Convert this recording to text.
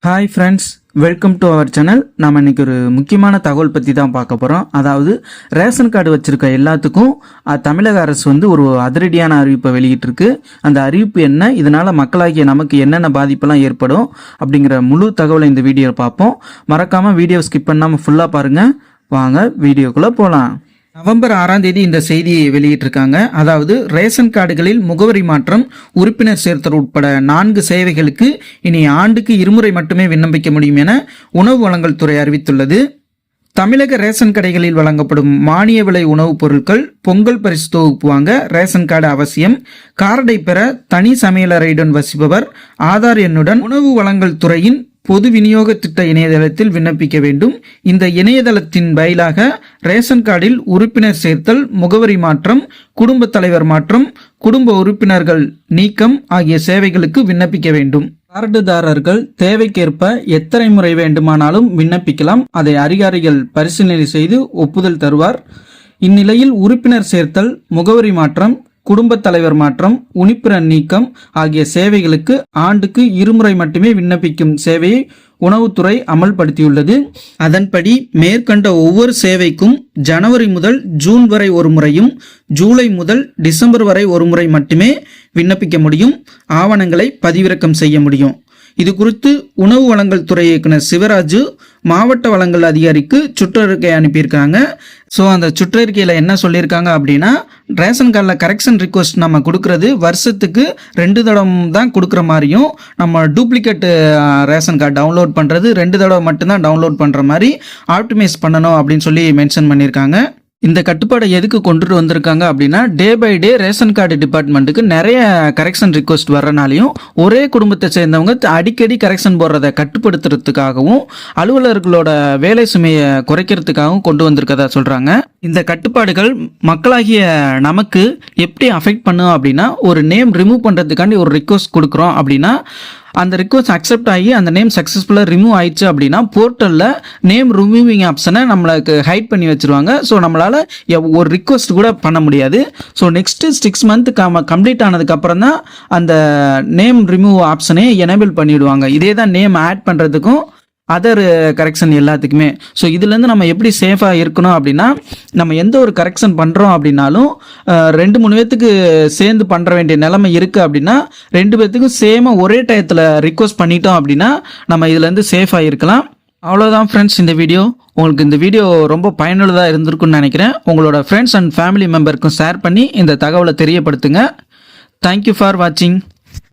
Hi friends, welcome to our channel. நம்ம இன்னைக்கு ஒரு முக்கியமான தகவல் பற்றி தான் பார்க்க போகிறோம். அதாவது ரேஷன் கார்டு வச்சுருக்க எல்லாத்துக்கும் தமிழக அரசு ஒரு அதிரடியான அறிவிப்பை வெளியிட்டிருக்கு. அந்த அறிவிப்பு என்ன, இதனால் மக்களாகிய நமக்கு என்னென்ன பாதிப்பெல்லாம் ஏற்படும் அப்படிங்கிற முழு தகவலை இந்த வீடியோவில் பார்ப்போம். மறக்காமல் வீடியோ ஸ்கிப் பண்ணாமல் ஃபுல்லாக பாருங்கள். வாங்க வீடியோக்குள்ளே போகலாம். நவம்பர் 6ஆம் தேதி இந்த செய்தியை வெளியிட்டிருக்காங்க. அதாவது ரேஷன் கார்டுகளில் முகவரி மாற்றம், உறுப்பினர் சேர்த்தல் உட்பட 4 சேவைகளுக்கு இனி ஆண்டுக்கு 2 முறை மட்டுமே விண்ணப்பிக்க முடியும் என உணவு வழங்கல் துறை அறிவித்துள்ளது. தமிழக ரேஷன் கடைகளில் வழங்கப்படும் மானிய விலை உணவுப் பொருட்கள், பொங்கல் பரிசு தொகுப்பு வாங்க ரேஷன் கார்டு அவசியம். கார்டை பெற தனி சமையலறையுடன் வசிப்பவர் ஆதார் எண்ணுடன் உணவு வழங்கல் துறையின் பொது விநியோக திட்ட இணையதளத்தில் விண்ணப்பிக்க வேண்டும். இந்த இணையதளத்தின் வாயிலாக ரேஷன் கார்டில் உறுப்பினர் சேர்த்தல், முகவரி மாற்றம், குடும்ப தலைவர் மாற்றம், குடும்ப உறுப்பினர்கள் நீக்கம் ஆகிய சேவைகளுக்கு விண்ணப்பிக்க வேண்டும். கார்டுதாரர்கள் தேவைக்கேற்ப எத்தனை முறை வேண்டுமானாலும் விண்ணப்பிக்கலாம். அதை அதிகாரிகள் பரிசீலனை செய்து ஒப்புதல் தருவார். இந்நிலையில் உறுப்பினர் சேர்த்தல், முகவரி மாற்றம், குடும்ப தலைவர் மாற்றம், உறுப்பினர் நீக்கம் ஆகிய சேவைகளுக்கு ஆண்டுக்கு 2 முறை மட்டுமே விண்ணப்பிக்கும் சேவையை உணவுத்துறை அமல்படுத்தியுள்ளது. அதன்படி மேற்கண்ட ஒவ்வொரு சேவைக்கும் ஜனவரி முதல் ஜூன் வரை ஒரு முறையும், ஜூலை முதல் டிசம்பர் வரை ஒரு முறை மட்டுமே விண்ணப்பிக்க முடியும். ஆவணங்களை பதிவிறக்கம் செய்ய முடியும். இது குறித்து உணவு வழங்கல் துறை இயக்குனர் சிவராஜு மாவட்ட வழங்கல் அதிகாரிக்கு சுற்றறிக்கை அனுப்பியிருக்காங்க. ஸோ அந்த சுற்றறிக்கையில் என்ன சொல்லியிருக்காங்க அப்படின்னா, ரேஷன் கார்டில் கரெக்ஷன் ரிக்வஸ்ட் நம்ம கொடுக்கறது வருஷத்துக்கு 2 தடவை தான் கொடுக்குற மாதிரியும், நம்ம டூப்ளிகேட் ரேஷன் கார்டு டவுன்லோட் பண்ணுறது 2 தடவை மட்டும்தான் டவுன்லோட் பண்ணுற மாதிரி ஆப்டிமைஸ் பண்ணணும் அப்படின்னு சொல்லி மென்ஷன் பண்ணியிருக்காங்க. இந்த கட்டுப்பாடை எதுக்கு கொண்டுட்டு வந்திருக்காங்க அப்படின்னா, day by day ration card டிபார்ட்மெண்ட்டுக்கு நிறைய கரெக்ஷன் ரிக்வஸ்ட் வர்றனாலையும் ஒரே குடும்பத்தை சேர்ந்தவங்க அடிக்கடி கரெக்ஷன் போடுறதை கட்டுப்படுத்துறதுக்காகவும் அலுவலர்களோட வேலை சுமையை குறைக்கிறதுக்காகவும் கொண்டு வந்திருக்கதா சொல்கிறாங்க. இந்த கட்டுப்பாடுகள் மக்களாகிய நமக்கு எப்படி அஃபெக்ட் பண்ணும் அப்படின்னா, ஒரு நேம் ரிமூவ் பண்ணுறதுக்காண்டி ஒரு ரிக்வஸ்ட் கொடுக்குறோம் அப்படின்னா, அந்த ரிக்வஸ்ட் அக்செப்ட் ஆகி அந்த நேம் சக்ஸஸ்ஃபுல்லாக ரிமூவ் ஆயிடுச்சு அப்படின்னா போர்ட்டலில் நேம் ரிமூவிங் ஆப்ஷனை நம்மளுக்கு ஹைட் பண்ணி வச்சுருவாங்க. ஸோ நம்மளால் ஒரு ரிக்வஸ்ட் கூட பண்ண முடியாது. ஸோ நெக்ஸ்ட்டு 6 மந்த் கம்ப்ளீட் ஆனதுக்கப்புறம் தான் அந்த நேம் ரிமூவ் ஆப்ஷனே எனேபிள் பண்ணிவிடுவாங்க. இதே தான் நேம் ஆட் பண்ணுறதுக்கும் அதர் கரெக்ஷன் எல்லாத்துக்குமே. ஸோ இதுலேருந்து நம்ம எப்படி சேஃபாக இருக்கணும் அப்படின்னா, நம்ம எந்த ஒரு கரெக்ஷன் பண்ணுறோம் அப்படின்னாலும் 2-3 பேத்துக்கு சேர்ந்து பண்ணுற வேண்டிய நிலைமை இருக்குது அப்படின்னா 2 பேத்துக்கும் சேமாக ஒரே டயத்தில் ரிக்வஸ்ட் பண்ணிட்டோம் அப்படின்னா நம்ம இதுலேருந்து சேஃபாக இருக்கலாம். அவ்வளோதான் ஃப்ரெண்ட்ஸ் இந்த வீடியோ. உங்களுக்கு இந்த வீடியோ ரொம்ப பயனுள்ளதாக இருந்திருக்குன்னு நினைக்கிறேன். உங்களோட ஃப்ரெண்ட்ஸ் அண்ட் ஃபேமிலி மெம்பருக்கும் ஷேர் பண்ணி இந்த தகவலை தெரியப்படுத்துங்க. தேங்க்யூ ஃபார் வாட்சிங்.